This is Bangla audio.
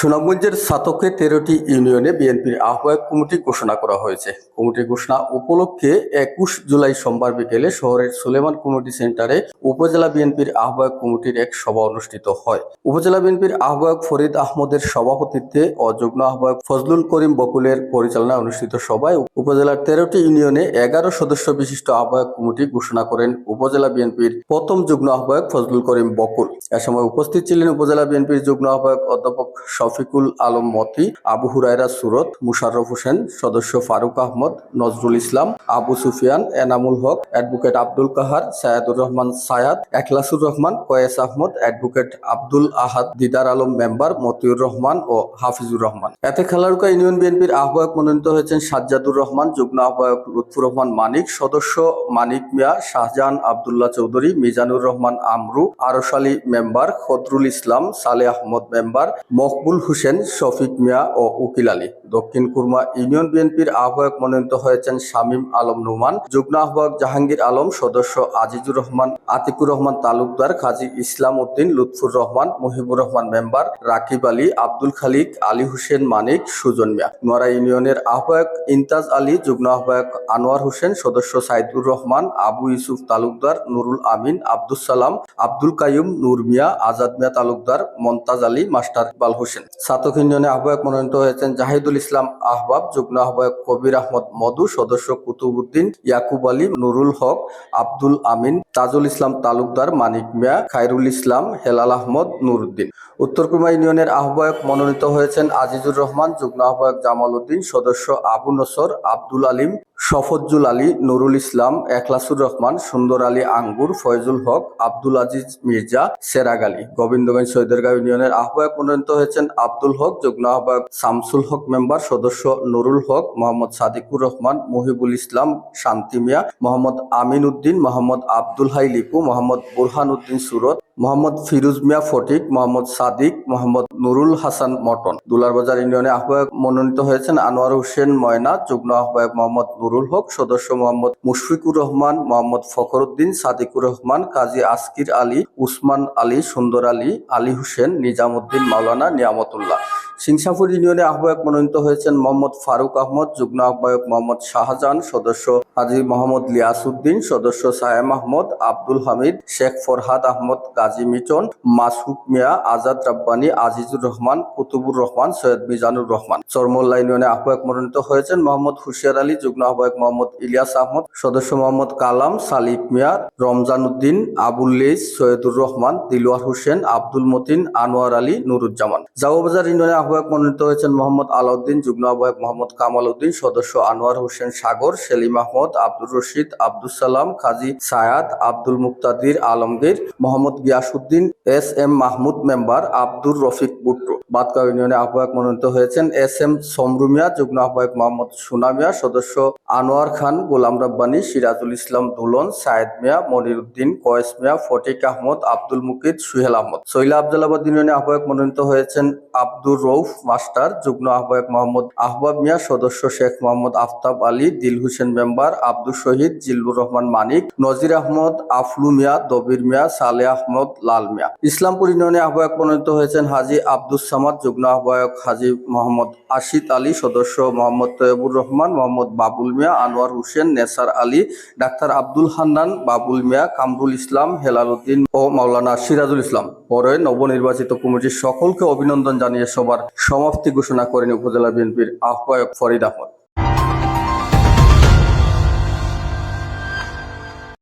সুনামগঞ্জের ছাতকে ১৩টি ইউনিয়নে বিএনপির আহ্বায়ক কমিটি ঘোষণা করা হয়েছে। কমিটি ঘোষণা উপলক্ষে ২১ জুলাই সোমবার বিকেলে শহরের সুলেমান কমিউনিটি সেন্টারে উপজেলা বিএনপির আহ্বায়ক কমিটির এক সভা অনুষ্ঠিত হয়। উপজেলা বিএনপির আহ্বায়ক ফরিদ আহমদের সভাপতিত্বে ও যুগ্ম আহ্বায়ক ফজলুল করিম বকুলের পরিচালনায় অনুষ্ঠিত সভায় উপজেলার ১৩টি ইউনিয়নে ১১ সদস্য বিশিষ্ট আহ্বায়ক কমিটি ঘোষণা করেন উপজেলা বিএনপির প্রথম যুগ্ম আহ্বায়ক ফজলুল করিম বকুল। এ সময় উপস্থিত ছিলেন উপজেলা বিএনপির যুগ্ম আহ্বায়ক অধ্যাপক শফিকুল আলম মতি, আবু হুরায়রা সুরত, মুশাররফ হোসেন, সদস্য ফারুক আহমদ, নজরুল ইসলাম, আবু সুফিয়ান, এনামুল হক, অ্যাডভোকেট আব্দুল কাহার, সায়াদুর রহমান সায়াদ, এখলাসুর রহমান, কয়েস আহমদ, অ্যাডভোকেট আব্দুল আহাদ, দিদার আলম মেম্বার, মতিউর রহমান ও হাফিজুর রহমান। এতে খালারুকা ইউনিয়ন বিএনপির আহ্বায়ক মনোনীত হয়েছেন সাজ্জাদুর রহমান, যুগ্ম আহ্বায়ক লুৎফুর রহমান মানিক, সদস্য মানিক মিয়া, শাহজাহান আব্দুল্লাহ চৌধুরী, মিজানুর রহমান আমরু, আরশ আলী মেম্বার, খদরুল ইসলাম, সালে আহমদ মেম্বার, মকবুল হোসেন, শফিক মিয়া ও উকিল আলী। দক্ষিণ কুরমা ইউনিয়ন বিএনপির আহ্বায়ক মনোনীত হয়েছেন শামীম আলম নুমান, যুগ্ম আহ্বায়ক জাহাঙ্গীর আলম, সদস্য আজিজুর রহমান, আতিকুর রহমান তালুকদার, কাজী ইসলাম উদ্দিন, লুৎফুর রহমান, মুহিবুর রহমান মেম্বার, রাকিব আলী, আব্দুল খালিক, আলী হোসেন মানিক, সুজন মিয়া। নোয়ারা ইউনিয়নের আহ্বায়ক ইনতাজ আলী, যুগ্ম আহ্বায়ক আনোয়ার হোসেন, সদস্য সাইদুর রহমান, আবু ইউসুফ তালুকদার, নুরুল আমিন, আব্দুল সালাম, আব্দুল কাইয়ুম, নূর মিয়া, আজাদ মিয়া তালুকদার, মমতাজ আলী, মাস্টার ইকবাল হোসেন। ছাতক ইউনিয়নে আহ্বায়ক মনোনীত হয়েছেন জাহিদুল ইসলাম আহবাব, যুগ্ম আহ্বায়ক কবির আহমদ মধু, সদস্য কুতুবউদ্দিন, ইয়াকুব আলী, নুরুল হক, আব্দুল আমিন, তাজুল ইসলাম তালুকদার, মানিক মিয়া, খায়রুল ইসলাম, হেলাল আহমদ, নুরউদ্দিন। উত্তর কুরমা ইউনিয়নের আহ্বায়ক মনোনীত হয়েছেন আজিজুর রহমান, যুগ্ম আহ্বায়ক জামাল উদ্দিন, সদস্য আবু নসর, আব্দুল আলিম, শফজ্জুল আলী, নুরুল ইসলাম, এখলাসুর রহমান, সুন্দর আলী আঙ্গুর, ফয়জুল হক, আব্দুল আজিজ মির্জা, সেরাগ আলী। গোবিন্দগঞ্জ সৈয়দরগাঁও ইউনিয়নের আহ্বায়ক মনোনীত হয়েছেন আব্দুল হক, যুগ্ম আহ্বায়ক শামসুল হক মেম্বার, সদস্য নুরুল হক, মোহাম্মদ সাদিকুর রহমান, মুহিবুল ইসলাম, শান্তি মিয়া, মোহাম্মদ আমিন উদ্দিন, মোহাম্মদ আব্দুল হাই লিপু, মোহাম্মদ বুরহান উদ্দিন সুরত, মোহাম্মদ ফিরুজ মিয়া ফটিক, মোহাম্মদ সাদিক, মোহাম্মদ নুরুল হাসান মটন। দুলারবাজার ইউনিয়নে আহ্বায়ক মনোনীত হয়েছেন আনোয়ার হোসেন ময়না, যুগ্ম আহ্বায়ক মোহাম্মদ নুরুল হক, সদস্য মোহাম্মদ মুশফিকুর রহমান, মোহাম্মদ ফখরুদ্দিন, সাদিকুর রহমান, কাজী আসকির আলী, উসমান আলী, সুন্দর আলী, আলী হোসেন, নিজামুদ্দিন, মাওলানা নিয়ামতুল্লাহ। সিংসাপুর ইউনিয়নে আহ্বায়ক মনোনীত হয়েছেন মোহাম্মদ ফারুক আহমদ, যুগ্ম আহ্বায়ক মোহাম্মদ শাহজাহান, সদস্য হাজী মোহাম্মদ লিয়াসউদ্দিন, সদস্য সায়েম আহমদ, আব্দুল হামিদ, শেখ ফরহাদ আহমদ, গাজী মিটন, মাসুক মিয়া, আজাদ রাব্বানী, আজিজুর রহমান, কুতুবুর রহমান, সৈয়দ মিজানুর রহমান। চরমোল্লা ইউনিয়নে আহ্বায়ক মনোনীত হয়েছেন মোহাম্মদ হুশিয়ার আলী, যুগ্ম আহ্বায়ক মোহাম্মদ ইলিয়াস আহমদ, সদস্য মোহাম্মদ কালাম, সালিক মিয়া, রমজান উদ্দিন, আবুল লেইস, সৈয়দুর রহমান, দিলওয়ার হোসেন, আব্দুল মতিন, আনোয়ার আলী, নুরুজ্জামান। জাওয়াবাজার ইউনিয়নে আহ্বায়ক মনোনীত হয়েছেন মোহাম্মদ আলাউদ্দিন, যুগ্ম আহ্বায়ক মোহাম্মদ কামাল উদ্দিন, সদস্য আনোয়ার হোসেন সাগর, Selim Ahmad, Abdur Rashid, Abdul Salam, Kazi Sayad, Abdul Muktadir Alamgir, Mohammad Giasuddin, S M Mahmud member, Abdur Rafiq Buttu. Badgaon ইউনিয়নে আহ্বায়ক মনোনীত হয়েছেন এস এম সমরু মিয়া, যুগ্ম আহ্বায়ক মোহাম্মদ সুনা মিয়া, সদস্য আনোয়ার খান, গোলাম রব্বানী, সিরাজুল ইসলাম দুলন, সায়েদ মিয়া, মনির উদ্দিন, কয়েস মিয়া, ফটিক আহমদ, আব্দুল মুকিদ, সুহেল আহমদ। সৈলা আফজালাবাদ ইউনিয়নে আহ্বায়ক মনোনীত হয়েছেন আব্দুর রৌফ মাস্টার, যুগ্ম আহ্বায়ক মোহাম্মদ আহবাব মিয়া, সদস্য শেখ মোহাম্মদ আফতাব আলী, দিল হোসেন মেম্বার, আব্দুল শহীদ, জিল্লুর রহমান মানিক, নজির আহমদ, আফলু মিয়া, দবির মিয়া, সালে আহমদ, লাল মিয়া। ইসলামপুর ইউনিয়নে আহ্বায়ক মনোনীত হয়েছেন হাজী আব্দুস সামাদ, যুগ্ম আহ্বায়ক হাজী মোহাম্মদ আশিদ আলী, সদস্য মোহাম্মদ তৈয়বুর রহমান, মোহাম্মদ বাবুল মিয়া, আনোয়ার হোসেন, নেসার আলী, ডাক্তার আব্দুল হান্নান, বাবুল মিয়া, কামরুল ইসলাম, হেলাল উদ্দিন ও মাওলানা সিরাজুল ইসলাম। পরে নবনির্বাচিত কমিটির সকলকে অভিনন্দন জানিয়ে সবার সমাপ্তি ঘোষণা করেন উপজেলা বিএনপির আহ্বায়ক ফরিদ আহমদ।